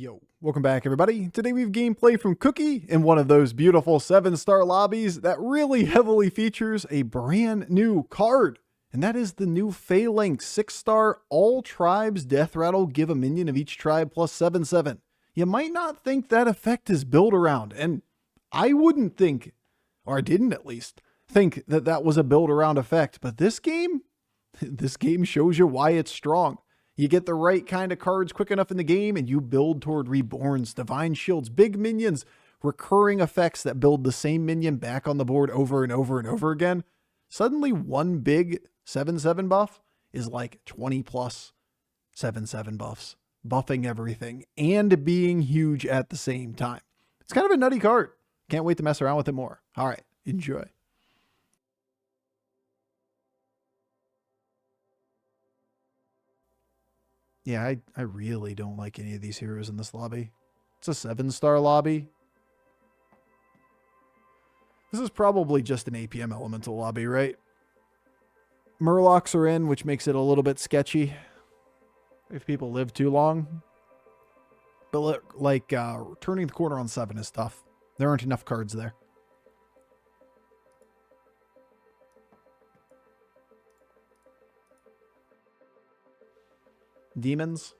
Yo, welcome back everybody. Today we have gameplay from Cookie in one of those beautiful 7-star lobbies that really heavily features a brand new card. And that is the new Phalanx 6-star all tribes Deathrattle, give a minion of each tribe plus 7/7. You might not think that effect is built around, and I wouldn't think, or I didn't at least, think that that was a build around effect, but this game shows you why it's strong. You get the right kind of cards quick enough in the game and you build toward Reborns, Divine Shields, big minions, recurring effects that build the same minion back on the board over and over and over again. Suddenly one big 7/7 buff is like 20 plus 7/7 buffs, buffing everything and being huge at the same time. It's kind of a nutty card. Can't wait to mess around with it more. All right, enjoy. Yeah, I really don't like any of these heroes in this lobby. It's a 7-star lobby. This is probably just an APM elemental lobby, right? Murlocs are in, which makes it a little bit sketchy if people live too long. But look, like turning the corner on 7 is tough. There aren't enough cards there. Demons,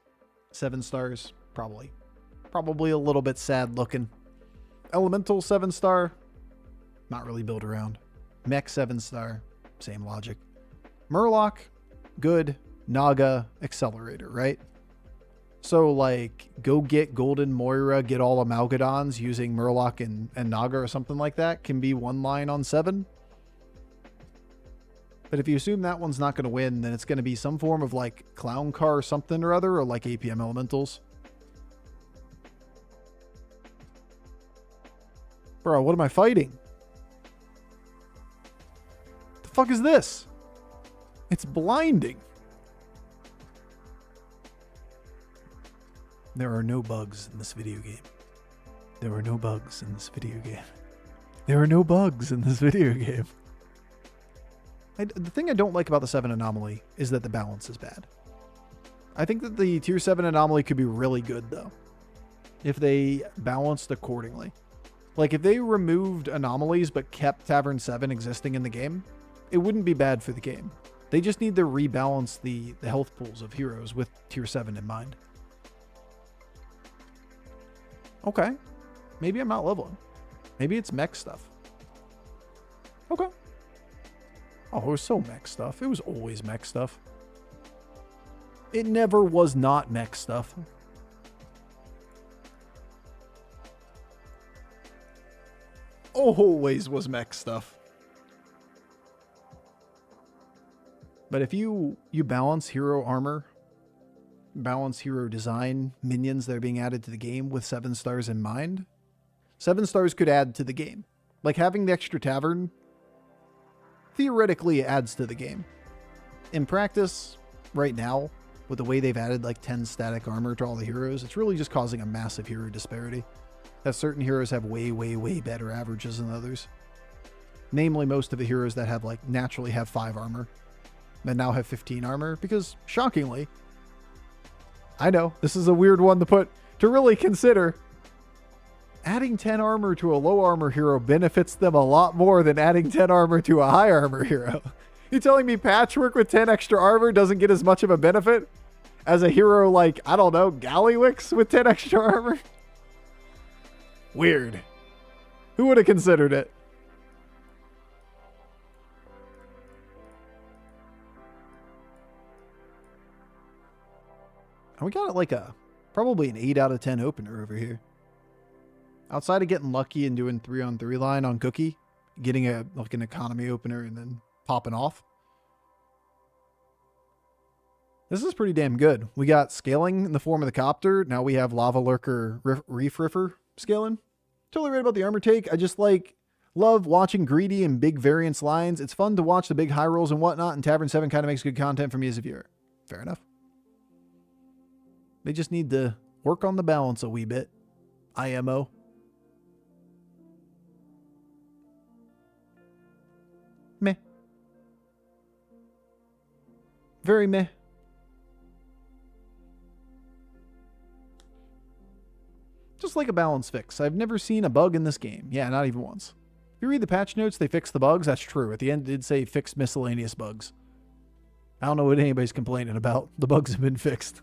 7 stars, probably a little bit sad looking. Elemental 7-star, not really built around. Mech 7-star, same logic. Murloc, good. Naga, accelerator, right? So like go get Golden Moira, get all Amalgadons using Murloc and Naga or something like that can be one line on 7. But if you assume that one's not going to win, then it's going to be some form of like Clown Car or something or other, or like APM Elementals. Bro, what am I fighting? The fuck is this? It's blinding. There are no bugs in this video game. There are no bugs in this video game. There are no bugs in this video game. The thing I don't like about the 7 anomaly is that the balance is bad. I think that the tier 7 anomaly could be really good though, if they balanced accordingly. Like if they removed anomalies but kept Tavern 7 existing in the game, it wouldn't be bad for the game. They just need to rebalance the health pools of heroes with tier 7 in mind. Okay. Maybe I'm not leveling. Maybe it's mech stuff. Okay. Oh, it was so mech stuff. It was always mech stuff. It never was not mech stuff. Always was mech stuff. But if you balance hero armor, balance hero design, minions that are being added to the game with 7 stars in mind, 7 stars could add to the game. Like having the extra tavern theoretically adds to the game. In practice, right now, with the way they've added like 10 static armor to all the heroes, it's really just causing a massive hero disparity. That certain heroes have way, way, way better averages than others. Namely, most of the heroes that have like naturally have 5 armor that now have 15 armor, because shockingly, I know this is a weird one to really consider. Adding 10 armor to a low armor hero benefits them a lot more than adding 10 armor to a high armor hero. You telling me Patchwork with 10 extra armor doesn't get as much of a benefit as a hero like, I don't know, Gallywix with 10 extra armor? Weird. Who would have considered it? And we got it like probably an 8 out of 10 opener over here. Outside of getting lucky and doing 3-on-3 line on Cookie, getting an economy opener and then popping off, this is pretty damn good. We got scaling in the form of the copter. Now we have Lava Lurker Reef Riffer scaling. Totally right about the armor take. I just love watching greedy and big variance lines. It's fun to watch the big high rolls and whatnot, and Tavern 7 kind of makes good content for me as a viewer. Fair enough. They just need to work on the balance a wee bit. IMO. Meh. Very meh. Feels like a balance fix. I've never seen a bug in this game. Yeah, not even once. If you read the patch notes, they fixed the bugs. That's true. At the end, it did say fixed miscellaneous bugs. I don't know what anybody's complaining about. The bugs have been fixed.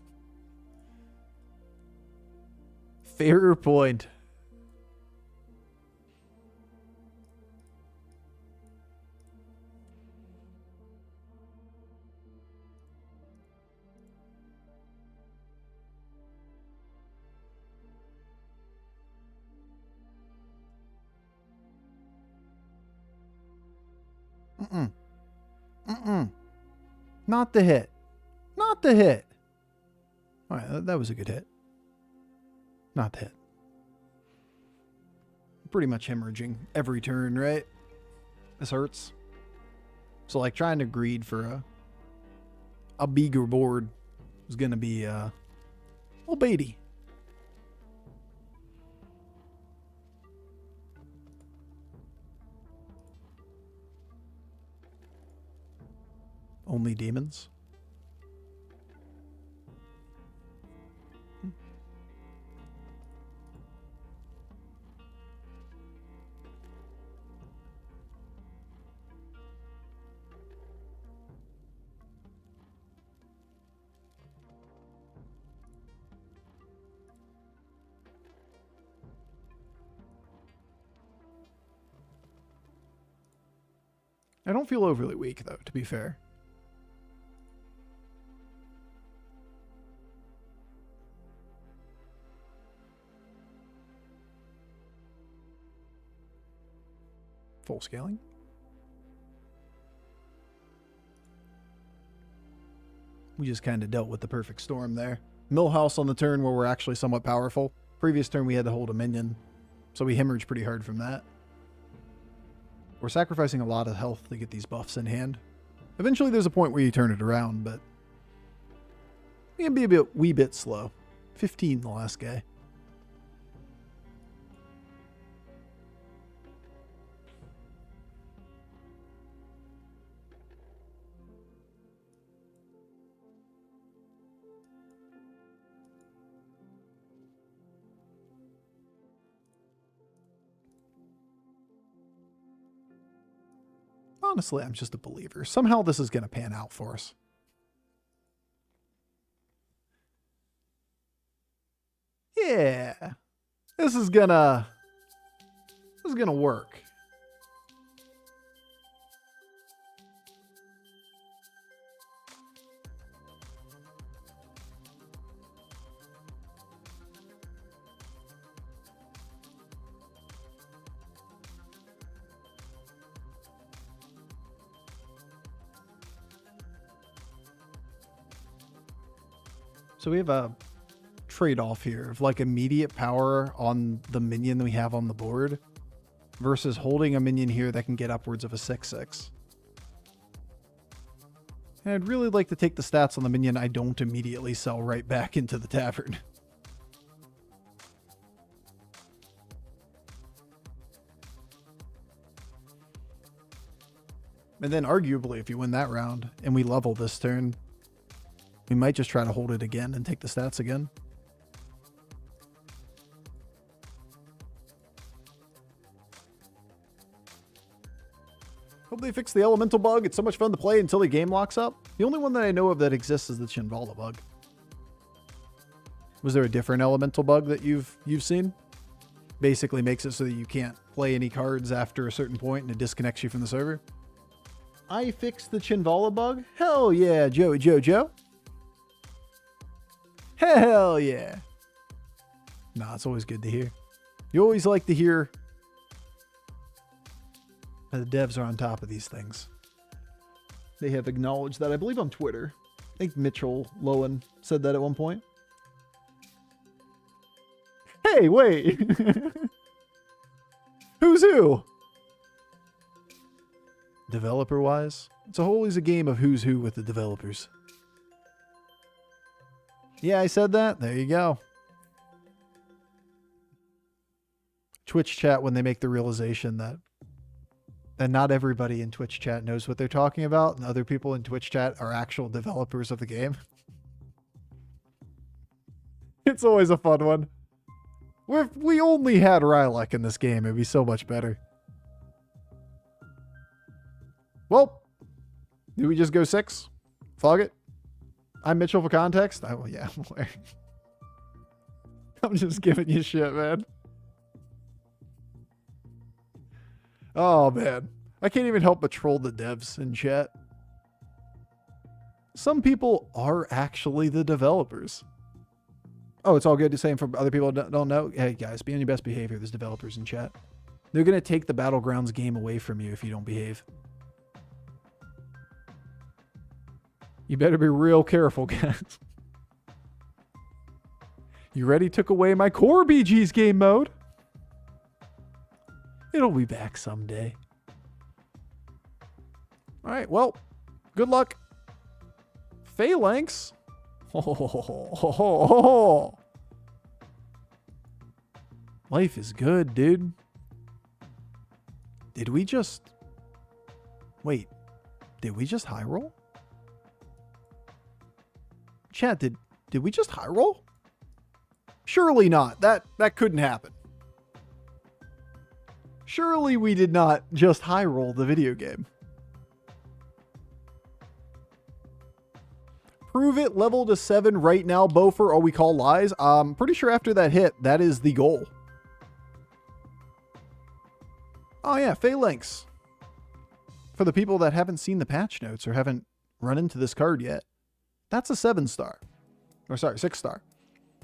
Fair point. Not the hit. Not the hit. All right, that was a good hit. Not the hit. Pretty much hemorrhaging every turn, right? This hurts. So, like, trying to greed for a bigger board is going to be a little baity. Only demons? I don't feel overly weak, though, to be fair. Full scaling. We just kind of dealt with the perfect storm there. Millhouse on the turn where we're actually somewhat powerful. Previous turn we had to hold a minion, so we hemorrhaged pretty hard from that. We're sacrificing a lot of health to get these buffs in hand. Eventually there's a point where you turn it around, but it can be a wee bit slow. 15 the last guy. Honestly, I'm just a believer. Somehow this is going to pan out for us. Yeah. This is gonna work. So we have a trade-off here of like immediate power on the minion that we have on the board versus holding a minion here that can get upwards of a 6/6. And I'd really like to take the stats on the minion I don't immediately sell right back into the tavern. And then arguably if you win that round and we level this turn, we might just try to hold it again and take the stats again. Hope they fix the elemental bug. It's so much fun to play until the game locks up. The only one that I know of that exists is the Chinvala bug. Was there a different elemental bug that you've seen? Basically makes it so that you can't play any cards after a certain point and it disconnects you from the server. I fixed the Chinvala bug? Hell yeah, Joe. Hell yeah. Nah, it's always good to hear. You always like to hear that the devs are on top of these things. They have acknowledged that, I believe, on Twitter. I think Mitchell Lowen said that at one point. Hey, wait. Who's who? Developer-wise? It's always a game of who's who with the developers. Yeah, I said that. There you go. Twitch chat when they make the realization that not everybody in Twitch chat knows what they're talking about, and other people in Twitch chat are actual developers of the game. It's always a fun one. If we only had Rylak in this game, it'd be so much better. Well, do we just go 6? Fog it? I'm Mitchell for context. Oh, yeah. I'm just giving you shit, man. Oh, man. I can't even help but troll the devs in chat. Some people are actually the developers. Oh, it's all good to say for other people that don't know. Hey, guys, be on your best behavior. There's developers in chat. They're going to take the Battlegrounds game away from you if you don't behave. You better be real careful, guys. You ready? Took away my core BG's game mode. It'll be back someday. All right, well, good luck. Phalanx. Life is good, dude. Did we just... Wait. Did we just high roll? Chat, did we just high roll? Surely not. That couldn't happen. Surely we did not just high roll the video game. Prove it, level to 7 right now, Bofur, or we call lies. I'm pretty sure after that hit, that is the goal. Oh yeah, Phalanx. For the people that haven't seen the patch notes or haven't run into this card yet, that's a 7-star. Or sorry, 6-star.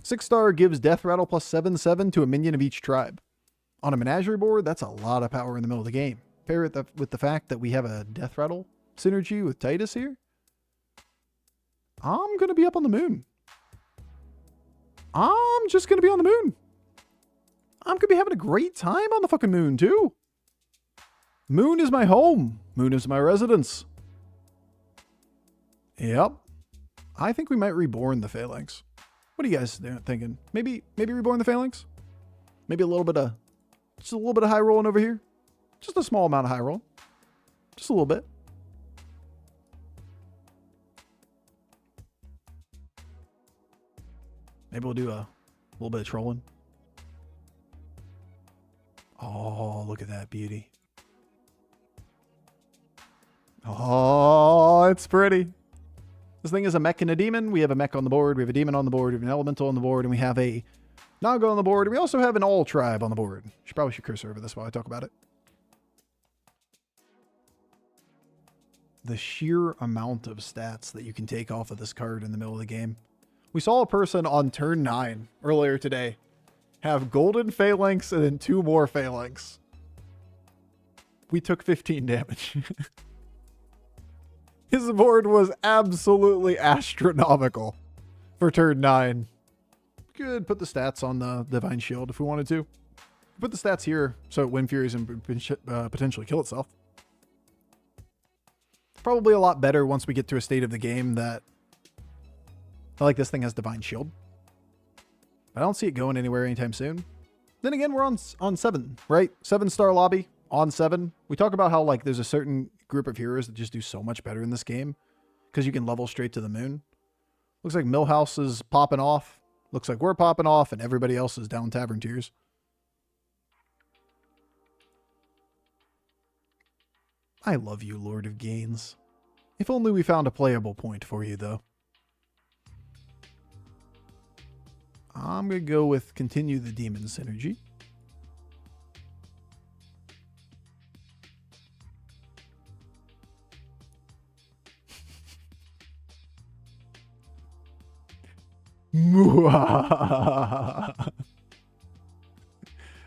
6-star gives Deathrattle plus 7/7 to a minion of each tribe. On a menagerie board, that's a lot of power in the middle of the game. Pair it with the fact that we have a Deathrattle synergy with Titus here. I'm going to be up on the moon. I'm just going to be on the moon. I'm going to be having a great time on the fucking moon, too. Moon is my home. Moon is my residence. Yep. I think we might reborn the Phalanx. What are you guys thinking? Maybe reborn the Phalanx? Maybe just a little bit of high rolling over here. Just a small amount of high roll. Just a little bit. Maybe we'll do a little bit of trolling. Oh, look at that beauty. Oh, it's pretty. This thing is a mech and a demon. We have a mech on the board. We have a demon on the board. We have an elemental on the board. And we have a Naga on the board. And we also have an all tribe on the board. Probably should cursor over this while I talk about it. The sheer amount of stats that you can take off of this card in the middle of the game. We saw a person on turn 9 earlier today have golden Phalanx and then 2 more Phalanx. We took 15 damage. His board was absolutely astronomical for turn 9. Could put the stats on the Divine Shield if we wanted to. Put the stats here so it Wind Furies and potentially kill itself. Probably a lot better once we get to a state of the game that I like this thing has Divine Shield. I don't see it going anywhere anytime soon. Then again, we're on 7, right? 7-star lobby on 7. We talk about how like there's a certain group of heroes that just do so much better in this game because you can level straight to the moon. Looks like Millhouse is popping off. Looks like we're popping off and everybody else is down Tavern tiers. I love you, Lord of Gains. If only we found a playable point for you, though. I'm going to go with continue the demon synergy. All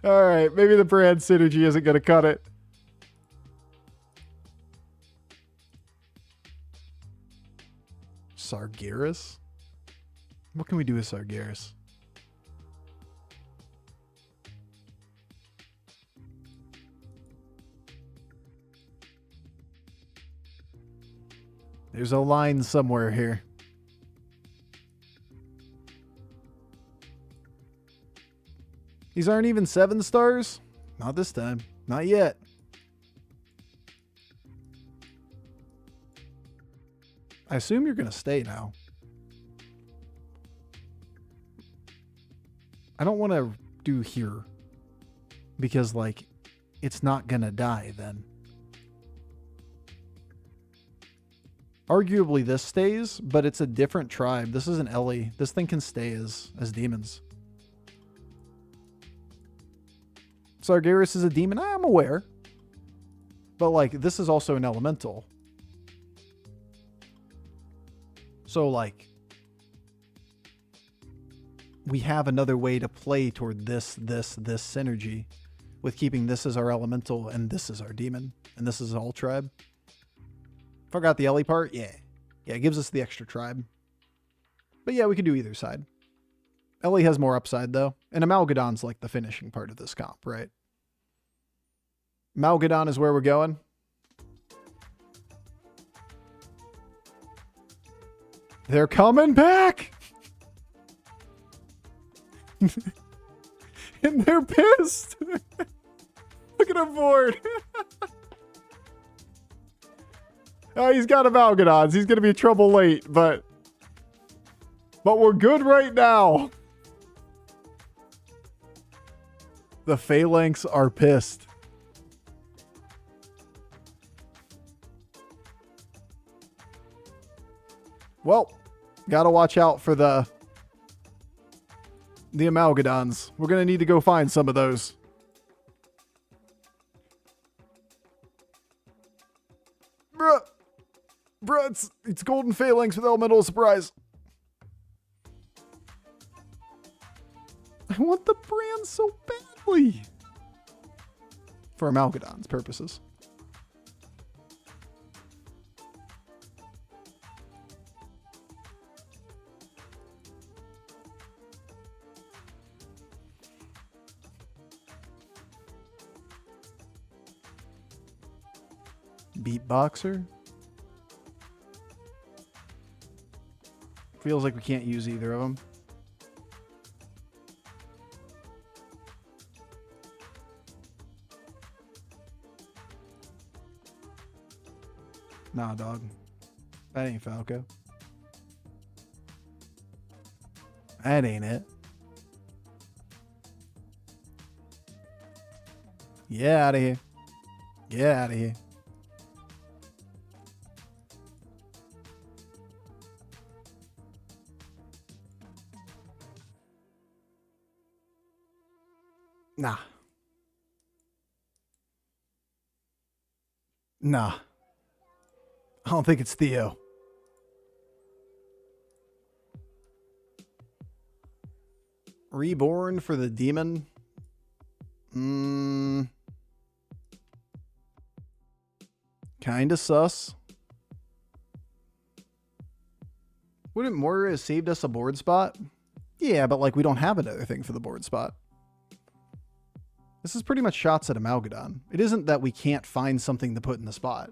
right, maybe the brand synergy isn't going to cut it. Sargeras? What can we do with Sargeras? There's a line somewhere here. These aren't even 7 stars? Not this time. Not yet. I assume you're going to stay now. I don't want to do here. Because, like, it's not gonna die then. Arguably this stays, but it's a different tribe. This is an Ellie. This thing can stay as demons. Sargeras is a demon. I'm aware. But, like, this is also an elemental. So, like, we have another way to play toward this synergy with keeping this as our elemental and this is our demon. And this is all tribe. Forgot the Ellie part? Yeah. Yeah, it gives us the extra tribe. But yeah, we could do either side. Ellie has more upside, though. And Amalgadon's like the finishing part of this comp, right? Amalgadon is where we're going. They're coming back! And they're pissed! Look at our board! Oh, he's got Amalgadons. He's going to be trouble late, but we're good right now. The Phalanx are pissed. Well, gotta watch out for the Amalgadons. We're going to need to go find some of those. Bruh, it's Golden Phalanx with Elemental Surprise. I want the brand so badly. For Amalgadon's purposes. Beatboxer. Feels like we can't use either of them. Nah, dog. That ain't Falco. That ain't it. Get out of here. Get out of here. Nah. Nah. I don't think it's Theo. Reborn for the demon? Kinda sus. Wouldn't Moira have saved us a board spot? Yeah, but like we don't have another thing for the board spot. This is pretty much shots at Amalgadon. It isn't that we can't find something to put in the spot.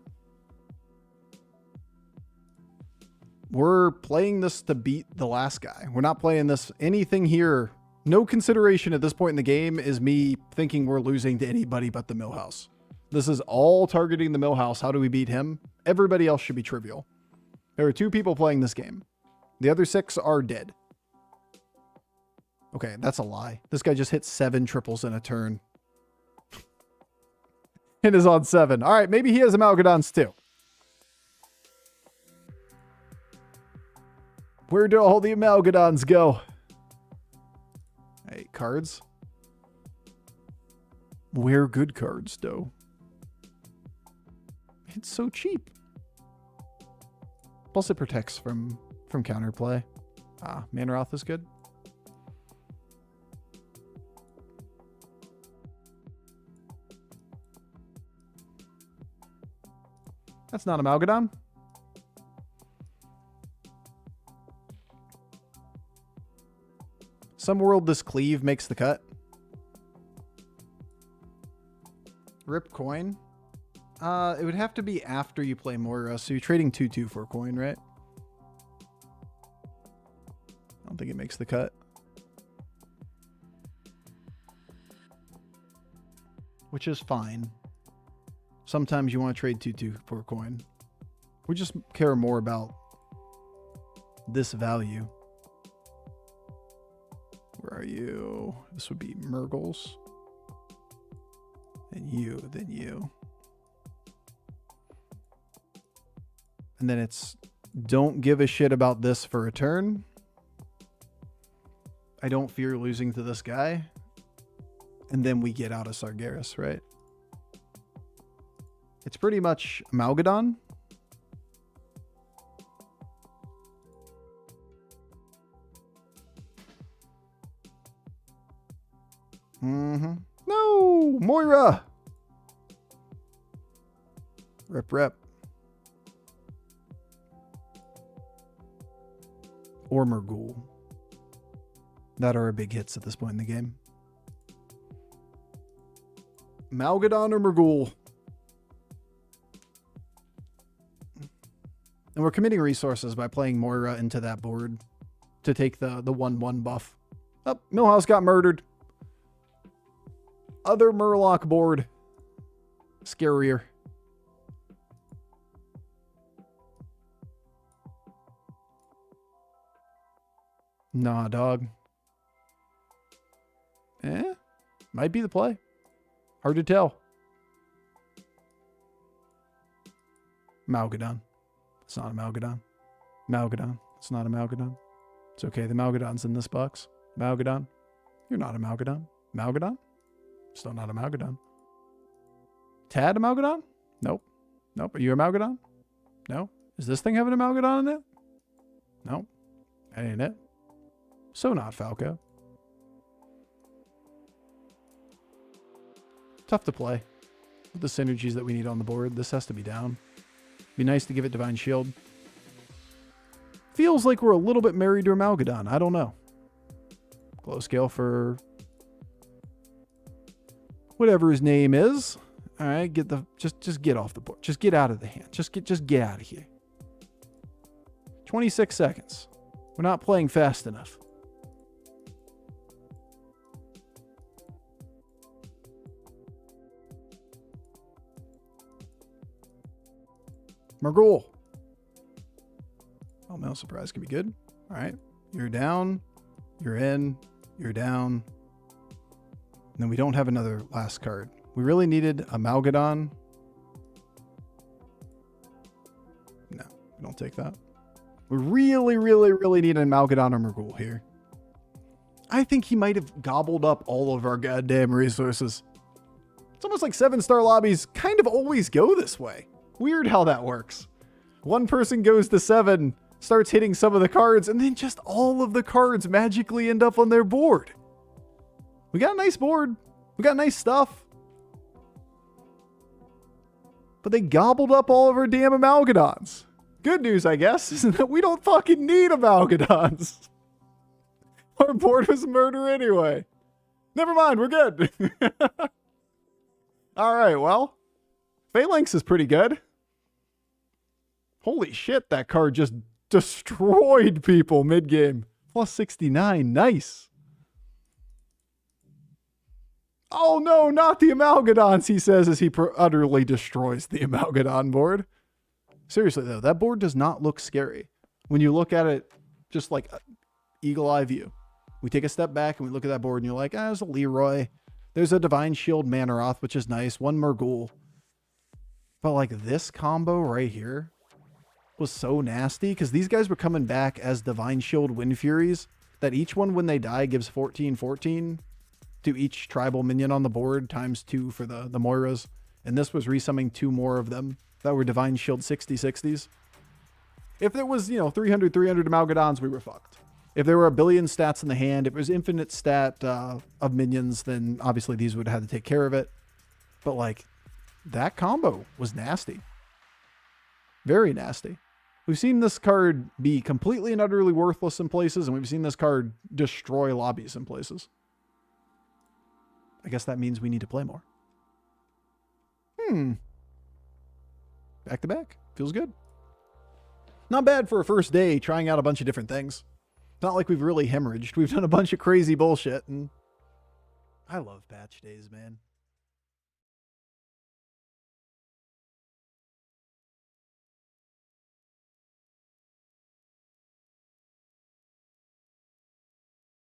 We're playing this to beat the last guy. We're not playing this anything here. No consideration at this point in the game is me thinking we're losing to anybody but the Millhouse. This is all targeting the Millhouse. How do we beat him? Everybody else should be trivial. There are 2 people playing this game. The other 6 are dead. Okay, that's a lie. This guy just hit 7 triples in a turn. It is on 7. All right, maybe he has Amalgadons too. Where do all the Amalgadons go? Hey, cards. Where good cards, though. It's so cheap. Plus it protects from counterplay. Manroth is good. That's not Amalgadon. Some world this cleave makes the cut. Rip coin. It would have to be after you play Moira, so you're trading 2/2 for a coin, right? I don't think it makes the cut. Which is fine. Sometimes you want to trade 2/2 for a coin. We just care more about this value. Where are you? This would be Murgles. And you, then you. And then it's don't give a shit about this for a turn. I don't fear losing to this guy. And then we get out of Sargeras, right? It's pretty much Malgadon. No! Moira! Rep. Or Murgul. That are our big hits at this point in the game. Malgadon or Murgul. And we're committing resources by playing Moira into that board to take the 1/1 buff. Oh, Millhouse got murdered. Other Murloc board. Scarier. Nah, dog. Might be the play. Hard to tell. Malgadon. It's not a Malgadon. Malgadon. It's not a Malgadon. It's okay. The Malgadon's in this box. Malgadon. You're not a Malgadon. Malgadon? Still not a Malgadon. Tad a Malgadon? Nope. Nope. Are you a Malgadon? No. Is this thing having a Malgadon in it? Nope. That ain't it. So not Falco. Tough to play. With the synergies that we need on the board, this has to be down. Be nice to give it Divine Shield. Feels like we're a little bit married to a Malgadon. I don't know. Glow scale for whatever his name is. All right, get the just get off the board. Just get out of the hand. Just get out of here. 26 seconds. We're not playing fast enough. Murgul. Oh, Mail Surprise can be good. All right. You're down. You're in. You're down. And then we don't have another last card. We really needed a Malgadon. No, we don't take that. We really need a Malgadon or Murgul here. I think he might have gobbled up all of our goddamn resources. It's almost like 7-star lobbies kind of always go this way. Weird how that works. One person goes to 7, starts hitting some of the cards, and then just all of the cards magically end up on their board. We got a nice board. We got nice stuff. But they gobbled up all of our damn Amalgadons. Good news, I guess, is that we don't fucking need Amalgadons. Our board was murder anyway. Never mind, we're good. All right, well, Phalanx is pretty good. Holy shit, that card just destroyed people mid-game. Plus 69, nice. Oh no, not the Amalgadons, he says as he utterly destroys the Amalgadon board. Seriously though, that board does not look scary. When you look at it, just like eagle eye view. We take a step back and we look at that board and you're like, there's a Leroy. There's a Divine Shield Manoroth, which is nice. One Murgul. But like this combo right here was so nasty because these guys were coming back as Divine Shield Wind Furies that each one when they die gives 14/14 to each tribal minion on the board times 2 for the Moiras. And this was resumming 2 more of them that were Divine Shield 60/60s. If there was, 300 Amalgadons, we were fucked. If there were a billion stats in the hand, if it was infinite stat of minions, then obviously these would have had to take care of it. But like, that combo was nasty. Very nasty. We've seen this card be completely and utterly worthless in places, and we've seen this card destroy lobbies in places. I guess that means we need to play more. Back to back. Feels good. Not bad for a first day trying out a bunch of different things. It's not like we've really hemorrhaged. We've done a bunch of crazy bullshit, and I love patch days, man.